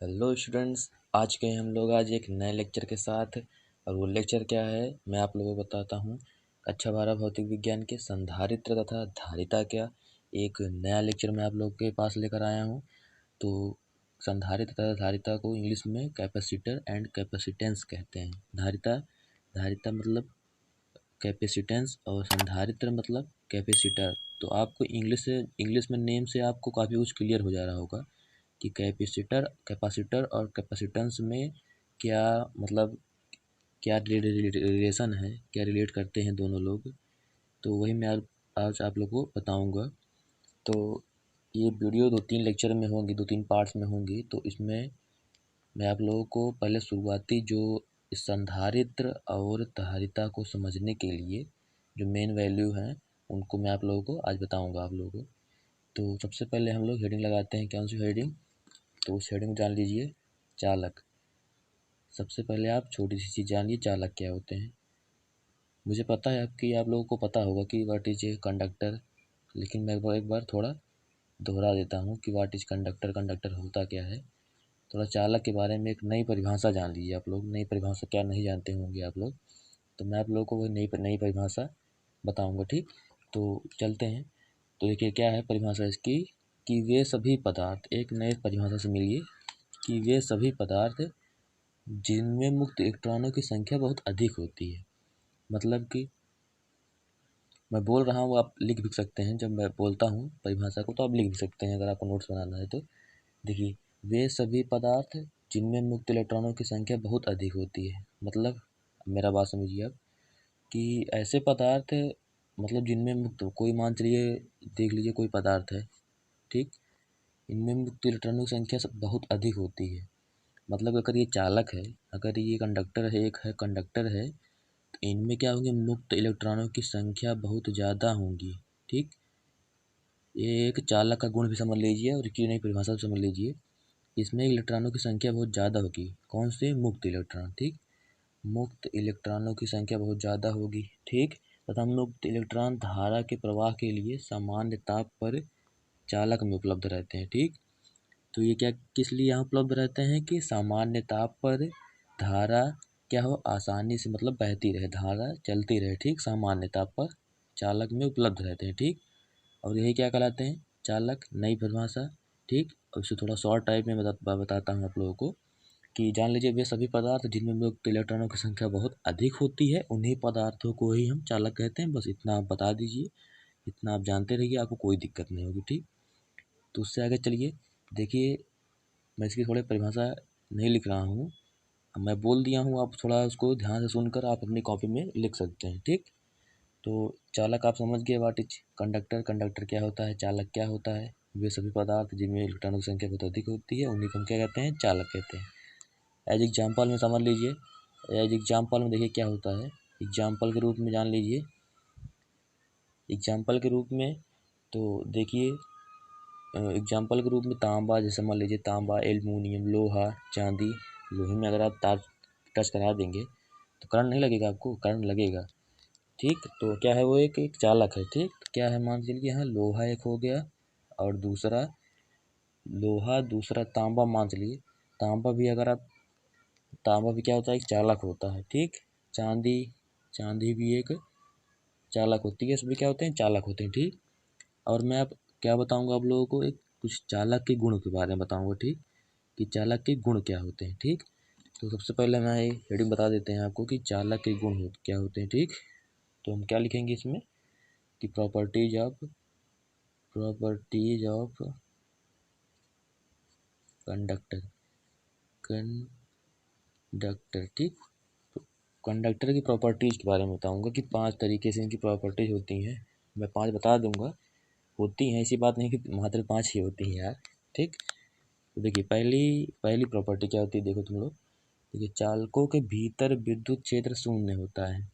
Hello students, आज गए हम लोग आज एक नए लेक्चर के साथ। और वो लेक्चर क्या है मैं आप लोगों को बताता हूँ। कक्षा 12 भौतिक विज्ञान के संधारित्र तथा धारिता क्या एक नया लेक्चर मैं आप लोगों के पास लेकर आया हूँ। तो संधारित्र तथा धारिता को इंग्लिश में कैपेसिटर एंड कैपेसिटेंस कहते हैं। धारिता धारिता मतलब कैपेसिटेंस और संधारित्र मतलब कैपेसिटर। तो आपको इंग्लिश में नेम से आपको काफ़ी कुछ क्लियर हो जा रहा होगा कि कैपेसिटर और कैपेसिटेंस में क्या मतलब क्या रिलेशन है, क्या रिलेट करते हैं दोनों लोग। तो वही मैं आज आप लोग को बताऊंगा। तो ये वीडियो 2-3 लेक्चर में होंगी, 2-3 पार्ट्स में होंगी। तो इसमें मैं आप लोगों को पहले शुरुआती जो संधारित्र और धारिता को समझने के लिए जो मेन वैल्यू हैं उनको मैं आप लोगों को आज बताऊंगा आप लोगों को। तो सबसे पहले हम लोग हेडिंग लगाते हैं। कौन सी हेडिंग? तो उस हेडिंग में जान लीजिए चालक। सबसे पहले आप छोटी सी चीज़ जानिए, चालक क्या होते हैं। मुझे पता है कि आप लोगों को पता होगा कि व्हाट इज ए कंडक्टर, लेकिन मैं एक बार थोड़ा दोहरा देता हूँ कि व्हाट इज कंडक्टर, कंडक्टर होता क्या है। थोड़ा चालक के बारे में एक नई परिभाषा जान लीजिए आप लोग। नई परिभाषा क्या नहीं जानते होंगे आप लोग, तो मैं आप लोगों को वही नई परिभाषा बताऊँगा। ठीक, तो चलते हैं। तो देखिए क्या है परिभाषा इसकी कि वे सभी पदार्थ, एक नए परिभाषा से मिलिए कि वे सभी पदार्थ जिनमें मुक्त इलेक्ट्रॉनों की संख्या बहुत अधिक होती है। मतलब कि मैं बोल रहा हूँ, आप लिख भी सकते हैं। जब मैं बोलता हूँ परिभाषा को तो आप लिख भी सकते हैं अगर आपको नोट्स बनाना है तो। देखिए, वे सभी पदार्थ जिनमें मुक्त इलेक्ट्रॉनों की संख्या बहुत अधिक होती है। मतलब मेरा बात समझिए आप कि ऐसे पदार्थ मतलब जिनमें मुक्त, कोई मान चलिए देख लीजिए कोई पदार्थ है, ठीक, इनमें मुक्त इलेक्ट्रॉनों की संख्या बहुत अधिक होती है। मतलब अगर ये चालक है, अगर ये कंडक्टर है, एक है कंडक्टर है, तो इनमें क्या होंगे, मुक्त इलेक्ट्रॉनों की संख्या बहुत ज़्यादा होंगी। ठीक, ये एक चालक का गुण भी समझ लीजिए और इसकी नई परिभाषा भी समझ लीजिए। इसमें इलेक्ट्रॉनों की संख्या बहुत ज़्यादा होगी। कौन से? मुक्त इलेक्ट्रॉन। ठीक, मुक्त इलेक्ट्रॉनों की संख्या बहुत ज़्यादा होगी। ठीक, तथा मुक्त इलेक्ट्रॉन धारा के प्रवाह के लिए सामान्य ताप पर चालक में उपलब्ध रहते हैं। ठीक, तो ये क्या किस लिए यहाँ उपलब्ध रहते हैं कि सामान्य ताप पर धारा क्या हो, आसानी से मतलब बहती रहे, धारा चलती रहे। ठीक, सामान्य ताप पर चालक में उपलब्ध रहते हैं। ठीक, और यही क्या कहलाते हैं? चालक। नई परिभाषा। ठीक, और इसे थोड़ा शॉर्ट टाइप में बताता हूँ आप लोगों को कि जान लीजिए वे सभी पदार्थ जिनमें मुक्त इलेक्ट्रॉनों की संख्या बहुत अधिक होती है उन्हीं पदार्थों को ही हम चालक कहते हैं। बस इतना आप बता दीजिए, इतना आप जानते रहिए, आपको कोई दिक्कत नहीं होगी। ठीक, तो उससे आगे चलिए। देखिए, मैं इसकी थोड़ी परिभाषा नहीं लिख रहा हूँ, मैं बोल दिया हूँ, आप थोड़ा उसको ध्यान से सुनकर आप अपनी कॉपी में लिख सकते हैं। ठीक, तो चालक आप समझ गए। व्हाट इज कंडक्टर, कंडक्टर क्या होता है, चालक क्या होता है। वे सभी पदार्थ जिनमें इलेक्ट्रॉनों की संख्या बहुत अधिक होती है उन्हीं को हम क्या कहते हैं? चालक कहते हैं। एज एग्जाम्पल में समझ लीजिए, एज एग्जाम्पल में देखिए क्या होता है। एग्जाम्पल के रूप में जान लीजिए, एग्जाम्पल के रूप में तो देखिए एग्जाम्पल के रूप में तांबा, जैसे मान लीजिए तांबा, एल्युमिनियम, लोहा, चांदी। लोहे में अगर आप तार टच करा देंगे तो करंट नहीं लगेगा आपको? करंट लगेगा। ठीक, तो क्या है वो? एक चालक है। ठीक, तो क्या है मान लीजिए यहाँ लोहा एक हो गया और दूसरा लोहा, दूसरा तांबा मान चलिए। तांबा भी अगर आप, तांबा भी क्या होता है? एक चालक होता है। ठीक, चांदी, चांदी भी एक चालक होती है। सभी क्या होते हैं? चालक होते हैं। ठीक, और मैं अब क्या बताऊंगा आप लोगों को, एक कुछ चालक के गुण के बारे में बताऊंगा। ठीक, कि चालक के गुण क्या होते हैं। ठीक, तो सबसे पहले मैं हेडिंग बता देते हैं आपको कि चालक के गुण क्या होते हैं। ठीक, तो हम क्या लिखेंगे इसमें कि प्रॉपर्टीज ऑफ कंडक्टर, कंडक्टर। ठीक, तो कंडक्टर की प्रॉपर्टीज के बारे में बताऊंगा कि 5 तरीके से इनकी प्रॉपर्टीज होती हैं। मैं 5 बता दूंगा, होती हैं, ऐसी बात नहीं कि मात्र 5 ही होती हैं यार। ठीक, तो देखिए पहली पहली प्रॉपर्टी क्या होती है, देखो तुम लोग। देखिए, चालकों के भीतर विद्युत क्षेत्र शून्य होता है।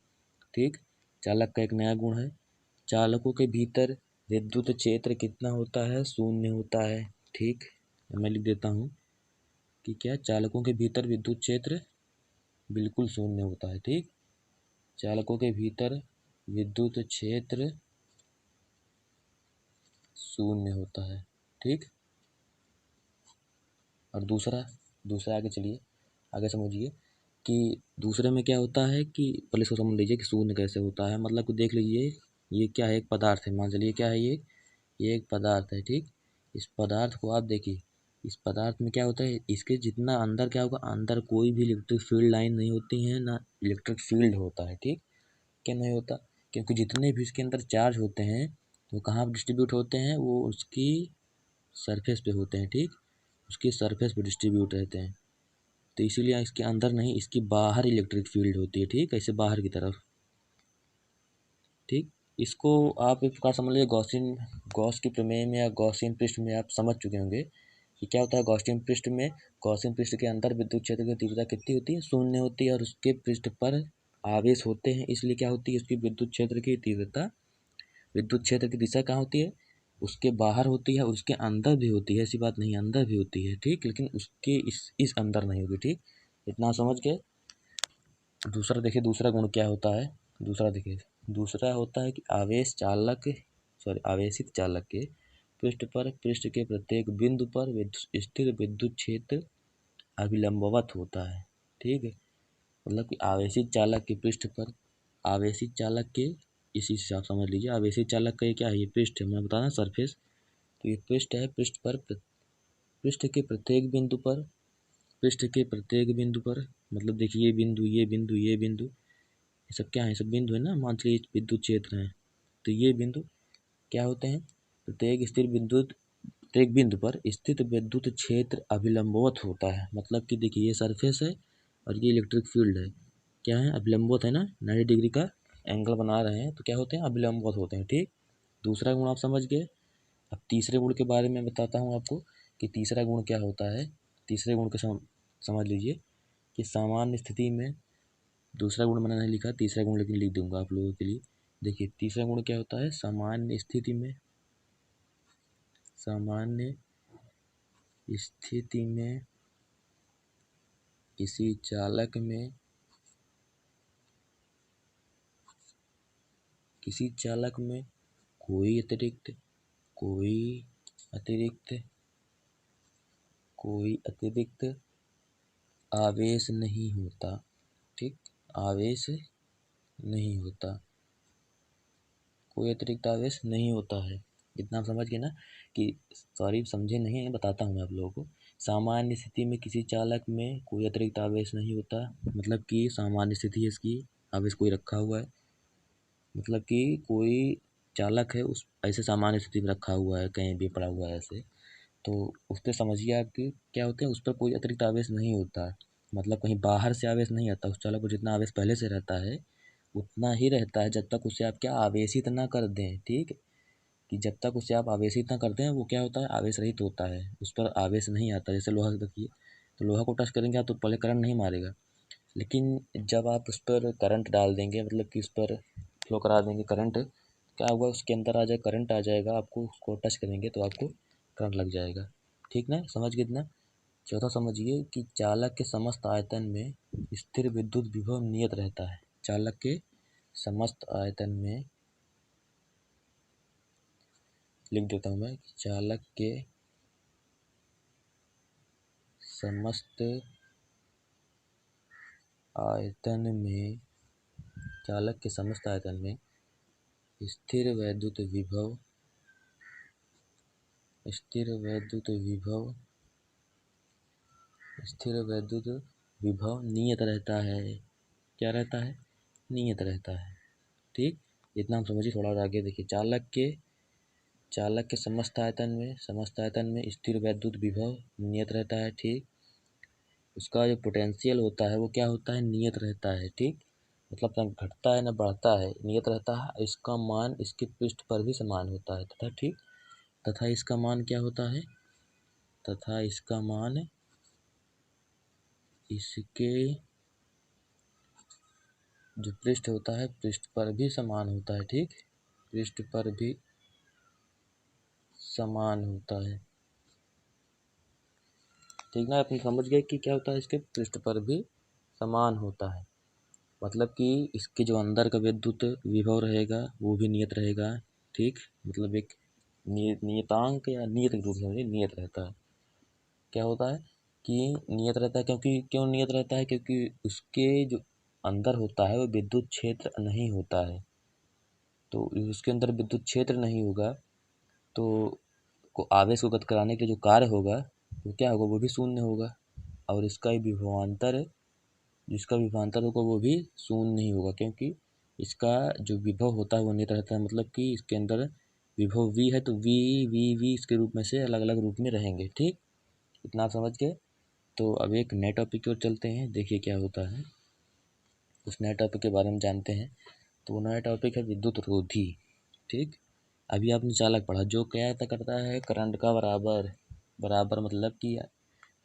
ठीक, चालक का एक नया गुण है, चालकों के भीतर विद्युत क्षेत्र कितना होता है? शून्य होता है। ठीक, मैं लिख देता हूँ कि क्या चालकों के भीतर विद्युत क्षेत्र बिल्कुल शून्य होता है। ठीक, चालकों के भीतर विद्युत क्षेत्र शून्य होता है। ठीक, और दूसरा दूसरा आगे चलिए, आगे समझिए कि दूसरे में क्या होता है कि पहले इसको समझ लीजिए कि शून्य कैसे होता है। मतलब कि देख लीजिए ये क्या है, एक पदार्थ है, मान चलिए क्या है ये एक पदार्थ है, ठीक। इस पदार्थ को आप देखिए, इस पदार्थ में क्या होता है, इसके जितना अंदर क्या होगा, अंदर कोई भी इलेक्ट्रिक फील्ड लाइन नहीं होती है, ना इलेक्ट्रिक फील्ड होता है, ठीक। क्यों नहीं होता? क्योंकि जितने भी इसके अंदर चार्ज होते हैं वो कहाँ डिस्ट्रीब्यूट होते हैं, वो उसकी सरफेस पे होते हैं, ठीक। उसकी सरफेस पे डिस्ट्रीब्यूट रहते हैं, तो इसीलिए इसके अंदर नहीं, इसकी बाहर इलेक्ट्रिक फील्ड होती है, ठीक, ऐसे बाहर की तरफ, ठीक। इसको आप एक प्रकार समझ लीजिए गॉस की प्रमेय में या गॉसियन पृष्ठ में आप समझ चुके होंगे कि क्या होता है गॉसियन पृष्ठ में। गॉसियन पृष्ठ के अंदर विद्युत क्षेत्र की तीव्रता कितनी होती है, शून्य होती है, और उसके पृष्ठ पर आवेश होते हैं, इसलिए क्या होती है उसकी विद्युत क्षेत्र की तीव्रता, विद्युत क्षेत्र की दिशा कहाँ होती है, उसके बाहर होती है, और उसके अंदर भी होती है, ऐसी बात नहीं, अंदर भी होती है, ठीक, लेकिन उसके इस अंदर नहीं होगी, ठीक। इतना समझ गए। दूसरा देखिए, दूसरा गुण क्या होता है, दूसरा देखिए, दूसरा होता है कि आवेशित चालक के पृष्ठ पर पृष्ठ के प्रत्येक बिंदु पर स्थिर विद्युत क्षेत्र अभिलंबवत होता है, ठीक है। मतलब कि आवेशित चालक के पृष्ठ पर, आवेशित चालक के, इसी से आप समझ लीजिए आवेशित चालक का ये क्या है, ये पृष्ठ है, मैं बता रहा सरफेस, तो ये पृष्ठ है, पृष्ठ पर पृष्ठ के प्रत्येक बिंदु पर, पृष्ठ के प्रत्येक बिंदु पर, मतलब देखिए ये बिंदु, ये बिंदु, ये बिंदु, ये सब क्या है, सब बिंदु है ना, मान लीजिए विद्युत क्षेत्र है, तो ये बिंदु क्या होते हैं, प्रत्येक बिंदु पर स्थित विद्युत क्षेत्र अभिलंबवत होता है। मतलब कि देखिए ये सरफेस है और ये इलेक्ट्रिक फील्ड है, क्या है, अभिलंबवत है ना, 90 डिग्री का एंगल बना रहे हैं, तो क्या होते हैं, अभिलंबवत होते हैं, ठीक। दूसरा गुण आप समझ गए। अब तीसरे गुण के बारे में बताता हूँ आपको कि तीसरा गुण क्या होता है। तीसरे गुण को समझ लीजिए कि सामान्य स्थिति में, दूसरा गुण मैंने नहीं लिखा, तीसरा गुण लेकिन लिख दूंगा आप लोगों के लिए। देखिए तीसरा गुण क्या होता है, सामान्य स्थिति में, सामान्य स्थिति में किसी चालक में, किसी चालक में कोई अतिरिक्त कोई अतिरिक्त कोई अतिरिक्त आवेश नहीं होता, ठीक, आवेश नहीं होता, कोई अतिरिक्त आवेश नहीं होता है। इतना आप समझ गए ना कि, सॉरी समझे नहीं है, बताता हूँ मैं आप लोगों को। सामान्य स्थिति में किसी चालक में कोई अतिरिक्त आवेश नहीं होता, मतलब कि सामान्य स्थिति है इसकी, आवेश कोई रखा हुआ है, मतलब कि कोई चालक है उस ऐसे सामान्य स्थिति में रखा हुआ है, कहीं भी पड़ा हुआ है ऐसे, तो उस पर समझिए आप कि क्या होते हैं, उस पर कोई अतिरिक्त आवेश नहीं होता, मतलब कहीं बाहर से आवेश नहीं आता, उस चालक को जितना आवेश पहले से रहता है उतना ही रहता है, जब तक उसे आप क्या आवेशित ना कर दें, ठीक, कि जब तक उसे आप आवेशित ना कर दें वो क्या होता है, आवेश रहित होता है, उस पर आवेश नहीं आता। जैसे लोहा देखिए, तो लोहा को टच करेंगे आप तो पहले करंट नहीं मारेगा, लेकिन जब आप उस पर करंट डाल देंगे, मतलब कि उस पर फ्लो करा देंगे करंट, क्या होगा, उसके अंदर आ जाए करंट आ जाएगा, आपको उसको टच करेंगे तो आपको करंट लग जाएगा, ठीक ना, समझ गए इतना। चौथा समझिए कि चालक के समस्त आयतन में स्थिर विद्युत विभव नियत रहता है। चालक के समस्त आयतन में, लिख देता हूँ मैं, चालक के समस्त आयतन में, चालक के समस्त आयतन में स्थिर वैद्युत विभव, स्थिर वैद्युत विभव, स्थिर वैद्युत विभव नियत रहता है। क्या रहता है, नियत रहता है, ठीक। इतना हम समझिए। थोड़ा और आगे देखिए, चालक के समस्त आयतन में, समस्त आयतन में स्थिर वैद्युत विभव नियत रहता है, ठीक। उसका जो पोटेंशियल होता है वो क्या होता है, नियत रहता है, ठीक, मतलब न घटता है न बढ़ता है, नियत रहता है। इसका मान इसके पृष्ठ पर भी समान होता है तथा, ठीक, तथा इसका मान क्या होता है, तथा इसका मान इसके जो पृष्ठ होता है पृष्ठ पर भी समान होता है, ठीक, पृष्ठ पर भी समान होता है, ठीक ना। अपनी समझ गए कि क्या होता है, इसके पृष्ठ पर भी समान होता है, मतलब कि इसके जो अंदर का विद्युत विभव रहेगा वो भी नियत रहेगा, ठीक, मतलब एक नियतांक या नियत रूप से नियत रहता है। क्या होता है कि नियत रहता है। क्यों नियत रहता है? क्योंकि उसके जो अंदर होता है वो विद्युत क्षेत्र नहीं होता है। तो उसके अंदर विद्युत क्षेत्र नहीं होगा तो आवेश को गति कराने के लिए जो कार्य होगा वो क्या होगा? वो भी शून्य होगा। और इसका विभवांतर जिसका विभवांतर होगा वो भी शून्य नहीं होगा, क्योंकि इसका जो विभव होता है वो नियत रहता है। मतलब कि इसके अंदर विभव v है तो v इसके रूप में से अलग अलग रूप में रहेंगे। ठीक, इतना आप समझ गए। तो अब एक नए टॉपिक की ओर चलते हैं, देखिए क्या होता है। उस नए टॉपिक के बारे में जानते हैं। तो वो नया टॉपिक है विद्युत रोधी। ठीक, अभी आपने चालक पढ़ा, जो क्या करता है? करंट का बराबर मतलब कि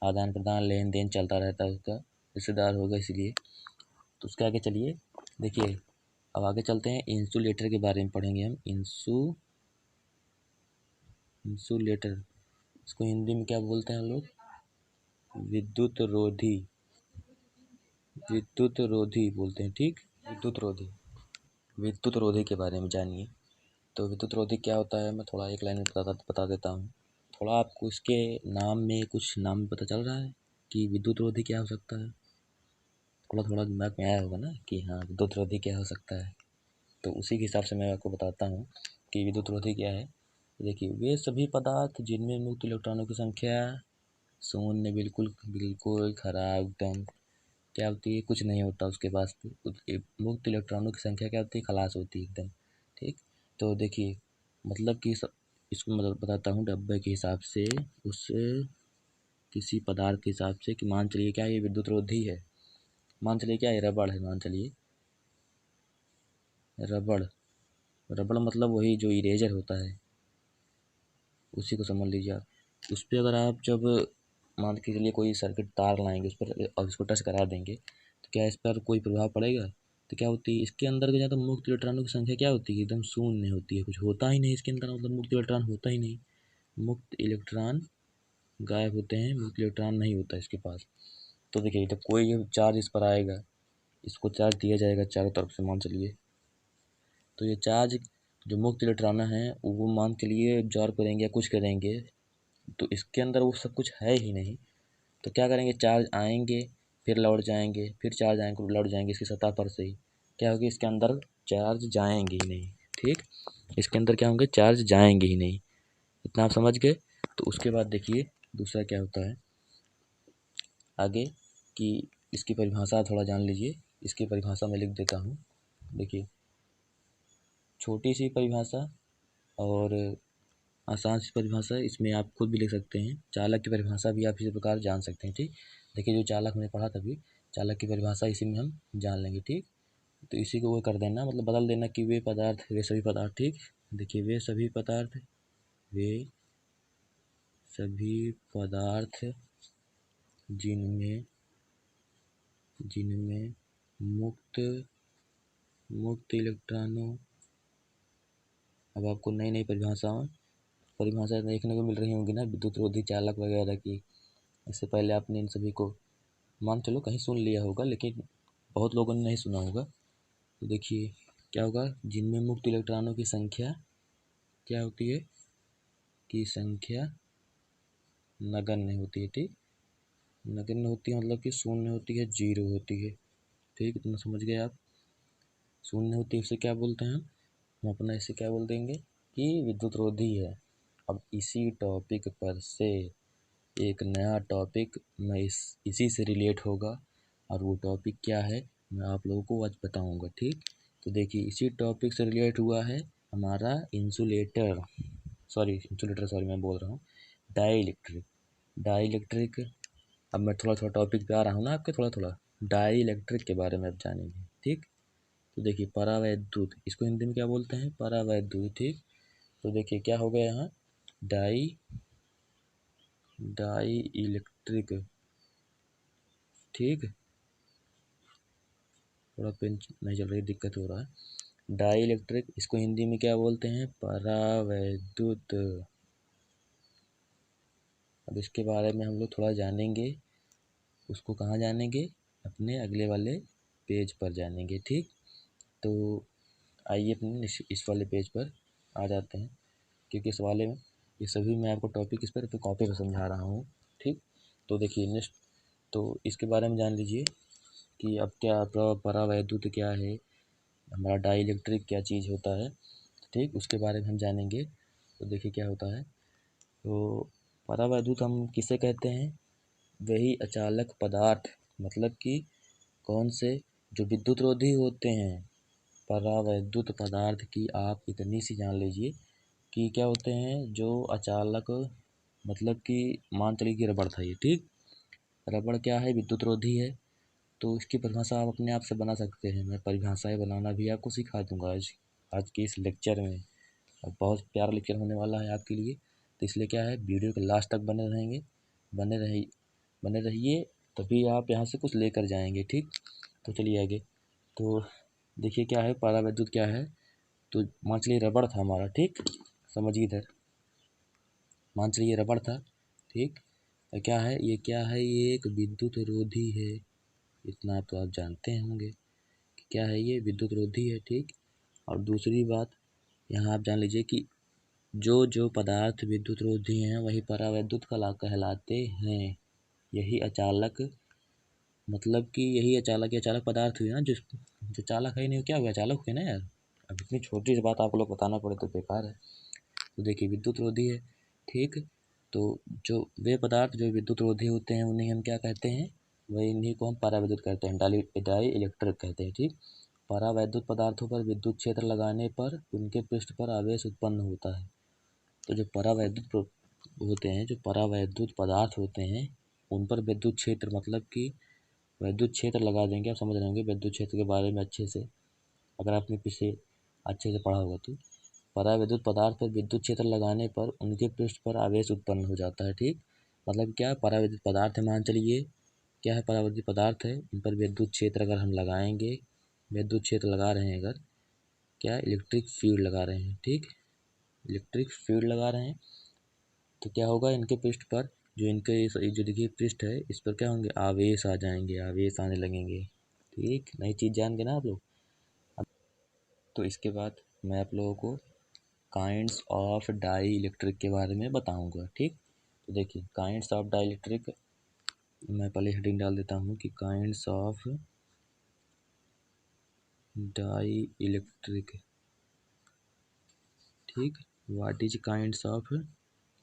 आदान प्रदान लेन देन चलता रहता है, उसका रिश्तेदार होगा इसलिए। तो उसके आगे चलिए, देखिए अब आगे चलते हैं, इंसुलेटर के बारे में पढ़ेंगे हम। इंसुलेटर, इसको हिंदी में क्या बोलते हैं हम लोग? विद्युत रोधी बोलते हैं। ठीक, विद्युत रोधी के बारे में जानिए। तो विद्युत रोधी क्या होता है, मैं थोड़ा एक लाइन में बता देता हूँ। थोड़ा आपको इसके नाम में कुछ नाम पता चल रहा है कि विद्युत रोधी क्या हो सकता है? थोड़ा दिमाग में आया होगा ना कि हाँ विद्युत रोधी क्या हो सकता है। तो उसी के हिसाब से मैं आपको बताता हूँ कि विद्युत रोधी क्या है। देखिए, वे सभी पदार्थ जिनमें मुक्त इलेक्ट्रॉनों की संख्या शून्य, बिल्कुल खराब एकदम, क्या होती है? कुछ नहीं होता उसके पास। मुक्त इलेक्ट्रॉनों की संख्या क्या होती है? खलास होती है एकदम। ठीक, तो देखिए मतलब कि इसको मतलब बताता हूँ डब्बे के हिसाब से, उस किसी पदार्थ के हिसाब से कि मान चलिए क्या ये विद्युत रोधी है, मान चलिए क्या है? रबड़ है, मान चलिए रबड़ मतलब वही जो इरेजर होता है, उसी को समझ लीजिए आप। उस पर अगर आप जब मान के चलिए कोई सर्किट तार लाएंगे उस पर और इसको टच करा देंगे तो क्या इस पर कोई प्रभाव पड़ेगा? तो क्या होती है इसके अंदर के ज़्यादा मुक्त इलेक्ट्रॉनों की संख्या क्या होती है? एकदम शून्य होती है, कुछ होता ही नहीं इसके अंदर, मतलब मुक्त इलेक्ट्रॉन होता ही नहीं। मुक्त इलेक्ट्रॉन गायब होते हैं, मुक्त इलेक्ट्रॉन नहीं होता इसके पास। तो देखिए जब कोई चार्ज इस पर आएगा, इसको चार्ज दिया जाएगा चारों तरफ से मान चलिए, तो ये चार्ज जो मुक्त इलेक्ट्रॉन है वो मान के लिए एब्जॉर्ब करेंगे या कुछ करेंगे, तो इसके अंदर वो सब कुछ है ही नहीं। तो क्या करेंगे? चार्ज आएंगे फिर लौट जाएंगे, फिर चार्ज आएंगे लौट जाएंगे, इसकी सतह पर से ही क्या होगी? इसके अंदर चार्ज जाएंगे ही नहीं। ठीक, इसके अंदर क्या होंगे? चार्ज जाएंगे ही नहीं। इतना आप समझ गए। तो उसके बाद देखिए दूसरा क्या होता है आगे, कि इसकी परिभाषा थोड़ा जान लीजिए। इसकी परिभाषा मैं लिख देता हूँ। देखिए छोटी सी परिभाषा और आसान सी परिभाषा, इसमें आप खुद भी लिख सकते हैं। चालक की परिभाषा भी आप इसी प्रकार जान सकते हैं। ठीक, देखिए जो चालक हमने पढ़ा तभी, चालक की परिभाषा इसी में हम जान लेंगे। ठीक, तो इसी को वो कर देना, मतलब बदल देना कि वे सभी पदार्थ। ठीक, देखिए वे सभी पदार्थ जिनमें मुक्त इलेक्ट्रॉनों, अब आपको नई नई परिभाषा देखने को मिल रही होंगी ना विद्युत रोधी चालक वगैरह की। इससे पहले आपने इन सभी को मान चलो कहीं सुन लिया होगा, लेकिन बहुत लोगों ने नहीं सुना होगा। तो देखिए क्या होगा, जिनमें मुक्त इलेक्ट्रॉनों की संख्या क्या होती है? की संख्या नगण्य होती है। ठीक, नगण्य होती है मतलब कि शून्य होती है, जीरो होती है। ठीक, इतना समझ गए आप। शून्य होती है उसे क्या बोलते हैं? हम अपना इसे क्या बोल देंगे कि विद्युत रोधी है। अब इसी टॉपिक पर से एक नया टॉपिक मैं इसी से रिलेट होगा, और वो टॉपिक क्या है मैं आप लोगों को आज बताऊंगा। ठीक, तो देखिए इसी टॉपिक से रिलेट हुआ है हमारा इंसुलेटर सॉरी मैं बोल रहा हूँ डाई इलेक्ट्रिक। अब मैं थोड़ा थोड़ा टॉपिक पे आ रहा हूँ ना आपके, थोड़ा डाई इलेक्ट्रिक के बारे में अब जानेंगे। ठीक, तो देखिए परावैद्युत, इसको हिंदी में क्या बोलते हैं? परावैद्युत। ठीक, तो देखिए क्या हो गया यहाँ, डाई इलेक्ट्रिक। ठीक, थोड़ा पेन नहीं चल रही, दिक्कत हो रहा है। डाई इलेक्ट्रिक, इसको हिंदी में क्या बोलते हैं? परावैद्युत। अब इसके बारे में हम लोग थोड़ा जानेंगे, उसको कहाँ जानेंगे? अपने अगले वाले पेज पर जानेंगे। ठीक, तो आइए अपने इस वाले पेज पर आ जाते हैं, क्योंकि इस वाले में ये सभी मैं आपको टॉपिक इस पर कॉपी पर समझा रहा हूँ। ठीक, तो देखिए नेक्स्ट, तो इसके बारे में जान लीजिए कि अब क्या परावैद्युत क्या है, हमारा डाई इलेक्ट्रिक क्या चीज़ होता है, ठीक, उसके बारे में हम जानेंगे। तो देखिए क्या होता है। तो परावैद्युत हम किसे कहते हैं, वही अचालक पदार्थ, मतलब कि कौन से, जो विद्युत रोधी होते हैं। परावैद्युत पदार्थ की आप इतनी सी जान लीजिए कि क्या होते हैं, जो अचालक, मतलब कि मान चलिए कि रबड़ था ये, ठीक, रबड़ क्या है, विद्युत रोधी है। तो इसकी परिभाषा आप अपने आप से बना सकते हैं, मैं परिभाषाएं बनाना भी आपको सिखा दूंगा आज के इस लेक्चर में। और बहुत प्यारा लेक्चर होने वाला है आपके लिए, तो इसलिए क्या है, वीडियो के लास्ट तक बने रहेंगे, बने रहिए, बने रहिए, तभी आप यहाँ से कुछ लेकर जाएंगे, ठीक। तो चलिए आगे। तो देखिए क्या है, परावैद्युत क्या है। तो मान चलिए रबड़ था हमारा, ठीक, समझिए इधर, मान चलिए रबड़ था, ठीक। तो क्या है ये, क्या है ये, एक विद्युत रोधी है। इतना तो आप जानते होंगे कि क्या है, ये विद्युत रोधी है, ठीक। और दूसरी बात यहाँ आप जान लीजिए कि जो जो पदार्थ विद्युत रोधी हैं वही परावैद्युत कहलाते हैं। यही अचालक, मतलब कि यही अचालक पदार्थ हुए ना, जो चालक है नहीं, क्या हुआ, चालक हुए ना यार। अब इतनी छोटी सी बात आप लोग बताना पड़े तो बेकार है। तो देखिए विद्युत रोधी है, ठीक। तो जो वे पदार्थ जो विद्युत रोधी होते हैं उन्हें हम क्या कहते हैं, वही इन्हीं को हम परावैद्युत कहते हैं, डाई इलेक्ट्रिक कहते हैं, ठीक। परावैद्युत पदार्थों पर विद्युत क्षेत्र लगाने पर उनके पृष्ठ पर आवेश उत्पन्न होता है। तो जो परावैद्युत होते हैं, जो परावैद्युत पदार्थ होते हैं, उन पर विद्युत क्षेत्र, मतलब कि विद्युत क्षेत्र लगा देंगे। आप समझ रहे होंगे विद्युत क्षेत्र के बारे में अच्छे से, अगर आपने पीछे अच्छे से पढ़ा होगा तो। परावैद्युत पदार्थ पर विद्युत क्षेत्र लगाने पर उनके पृष्ठ पर आवेश उत्पन्न हो जाता है, ठीक। मतलब क्या, परावैद्युत पदार्थ है, मान चलिए क्या है, परावैद्युत पदार्थ है, इन पर विद्युत क्षेत्र अगर हम लगाएंगे, विद्युत क्षेत्र लगा रहे हैं अगर, क्या इलेक्ट्रिक फील्ड लगा रहे हैं, ठीक, इलेक्ट्रिक फील्ड लगा रहे हैं, तो क्या होगा, इनके पृष्ठ पर, जो इनके जो देखिए पृष्ठ है, इस पर क्या होंगे, आवेश आ जाएंगे, आवेश आने लगेंगे, ठीक। नई चीज़ जान गए ना आप लोग। तो इसके बाद मैं आप लोगों को काइंड्स ऑफ डाई इलेक्ट्रिक के बारे में बताऊंगा, ठीक। तो देखिए काइंड्स ऑफ डाई इलेक्ट्रिक, मैं पहले हेडिंग डाल देता हूँ कि काइंड्स ऑफ डाई इलेक्ट्रिक, ठीक। What is kinds of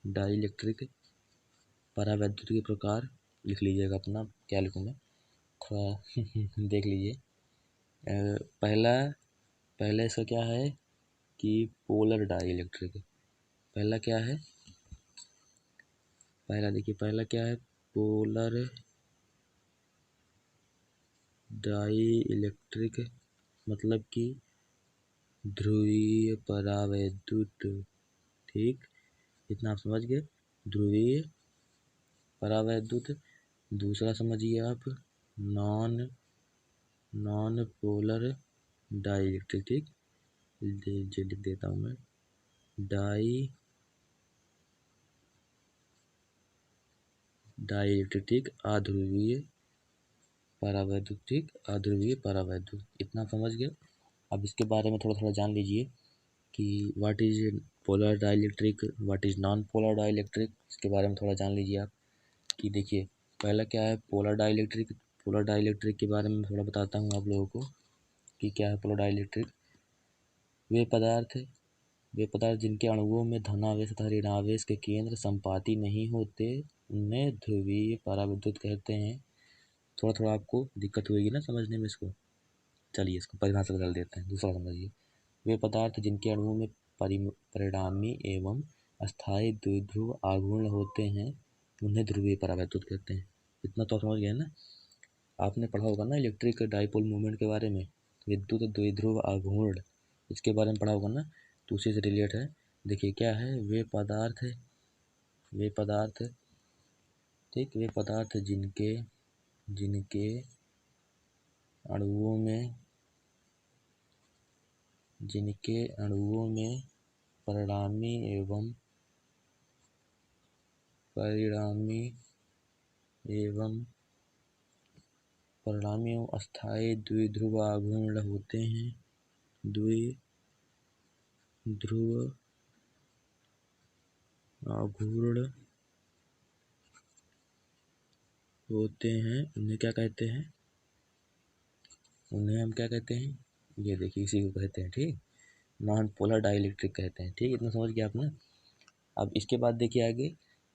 dielectric, परावैद्युत के प्रकार, लिख लीजिएगा अपना, क्या लिखूँ मैं, थोड़ा देख लीजिए। पहला, पहले इसका क्या है कि पोलर डाई इलेक्ट्रिक, पहला क्या है, पहला देखिए, पहला क्या है, पोलर डाई इलेक्ट्रिक, मतलब कि ध्रुवीय परावैद्युत, ठीक, इतना आप समझ गए, ध्रुवीय परावैद्युत। दूसरा समझिए आप, non non polar dielectric, ठीक, लिख देता हूँ मैं, डाई डाई इलेक्ट्रिक, ठीक, अध्रुवीय परावैद्युत, ठीक, अध्रुवीय परावैद्युत, इतना समझ गए। अब इसके बारे में थोड़ा थोड़ा जान लीजिए कि what is polar dielectric, what is non polar dielectric, इसके बारे में थोड़ा जान लीजिए आप। कि देखिए पहला क्या है, polar dielectric, polar dielectric के बारे में थोड़ा बताता हूँ आप लोगों को कि क्या है पोलर डाई इलेक्ट्रिक। वे पदार्थ, वे पदार्थ जिनके अणुओं में धनावेश तथा ऋणावेश के केंद्र संपाती नहीं होते, उन्हें ध्रुवीय परावैद्युत कहते हैं। थोड़ा थोड़ा आपको दिक्कत हुएगी ना समझने में इसको, चलिए इसको परिभाषा बदल देते हैं, दूसरा समझिए। वे पदार्थ जिनके अणुओं में परिणामी एवं अस्थायी द्विध्रुव आघूर्ण होते हैं, उन्हें ध्रुवीय परावैद्युत कहते हैं। इतना तो समझ गए ना, आपने पढ़ा होगा ना इलेक्ट्रिक डाइपोल मूवमेंट के बारे में, विद्युत द्विध्रुव आघूर्ण, इसके बारे में पढ़ा होगा ना, तो उसी से रिलेट है। देखिए क्या है, वे पदार्थ, वे पदार्थ, ठीक, वे पदार्थ जिनके जिनके अणुओं में, जिनके अणुओं में परिणामी एवं परिणामी एवं परिणामी एवं अस्थायी द्विध्रुव आघूर्ण होते हैं, द्विध्रुव आघूर्ण होते हैं उन्हें क्या कहते हैं, उन्हें हम क्या कहते हैं, ये देखिए इसी को कहते हैं, ठीक, नॉन पोलर डाइलेक्ट्रिक कहते हैं, ठीक, इतना समझ गया आपने। अब इसके बाद देखिए आगे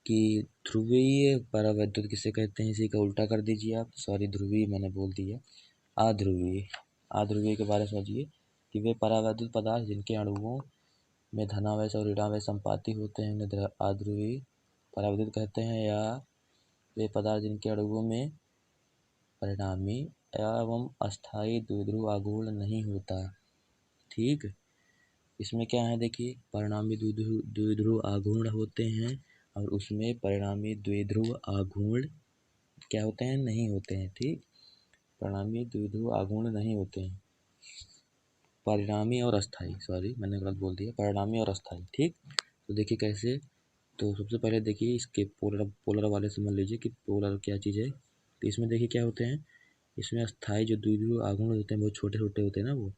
कि ध्रुवीय परावैद्युत किसे कहते हैं, इसी का उल्टा कर दीजिए आप, सॉरी ध्रुवीय मैंने बोल दिया, अध्रुवीय। अध्रुवीय के बारे में समझिए कि वे परावैद्युत पदार्थ जिनके अणुओं में धनावेश और ऋणावेश संपाती होते हैं उन्हें अध्रुवीय परावैद्युत कहते हैं, या वे पदार्थ जिनके अणुओं में परिणामी एवं अस्थायी द्विध्रुव आघूर्ण नहीं होता, ठीक। इसमें क्या है देखिए, परिणामी द्विध्रुव आघूर्ण होते हैं और उसमें परिणामी द्विध्रुव आघूर्ण क्या होते हैं, नहीं होते हैं, ठीक, परिणामी द्विध्रुव आघूर्ण नहीं होते हैं, परिणामी और अस्थाई, सॉरी मैंने गलत बोल दिया, परिणामी और अस्थाई, ठीक। तो देखिए कैसे, तो सबसे पहले देखिए इसके पोलर वाले समझ लीजिए कि पोलर क्या चीज़ है। तो इसमें देखिए क्या होते हैं, इसमें अस्थाई जो द्विध्रुव आघूर्ण होते हैं बहुत छोटे छोटे होते हैं ना, वो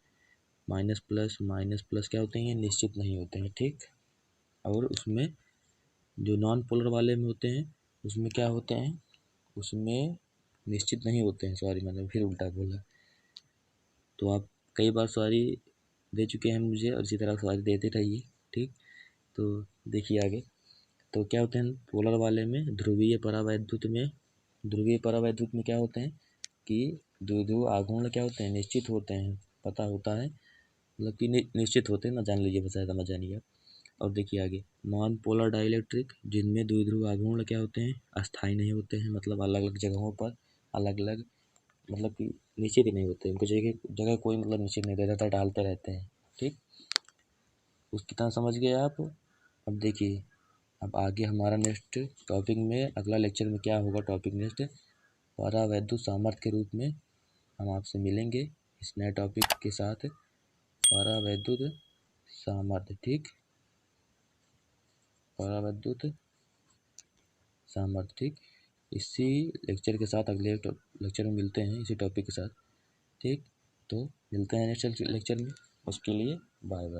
माइनस प्लस क्या होते हैं, ये निश्चित नहीं होते हैं, ठीक। और उसमें जो नॉन पोलर वाले में होते हैं उसमें क्या होते हैं, उसमें निश्चित नहीं होते हैं, सॉरी मैंने फिर उल्टा बोला। तो आप कई बार सॉरी दे चुके हैं मुझे और इसी तरह सॉरी देते रहिए, ठीक। तो देखिए आगे, तो क्या होते हैं पोलर वाले में, ध्रुवीय परावैद्युत में क्या होते हैं कि द्विध्रुव आघूर्ण क्या होते हैं, निश्चित होते हैं, पता होता है, मतलब कि निश्चित होते हैं ना, जान लीजिए, बस ऐसा मजा नहीं है। और देखिए आगे, नॉन पोलर डाइलेक्ट्रिक जिनमें द्विध्रुव आघूर्ण क्या होते हैं, अस्थायी नहीं होते हैं, मतलब अलग अलग जगहों पर अलग अलग, मतलब कि निश्चित ही नहीं होते, उनको जगह जगह कोई मतलब निश्चित नहीं रहता, डालते रहते हैं, ठीक। उसकी तरह समझ गए आप। अब देखिए, अब आगे हमारा नेक्स्ट टॉपिक में, अगला लेक्चर में क्या होगा टॉपिक नेक्स्ट, परावैद्युत सामर्थ्य के रूप में हम आपसे मिलेंगे इस नए टॉपिक के साथ, परावैद्युत सामर्थ्य, ठीक, परावैद्युत सामर्थ्य, ठीक। इसी लेक्चर के साथ अगले लेक्चर में मिलते हैं इसी टॉपिक के साथ, ठीक। तो मिलते हैं नेक्स्ट लेक्चर में, उसके लिए बाय बाय।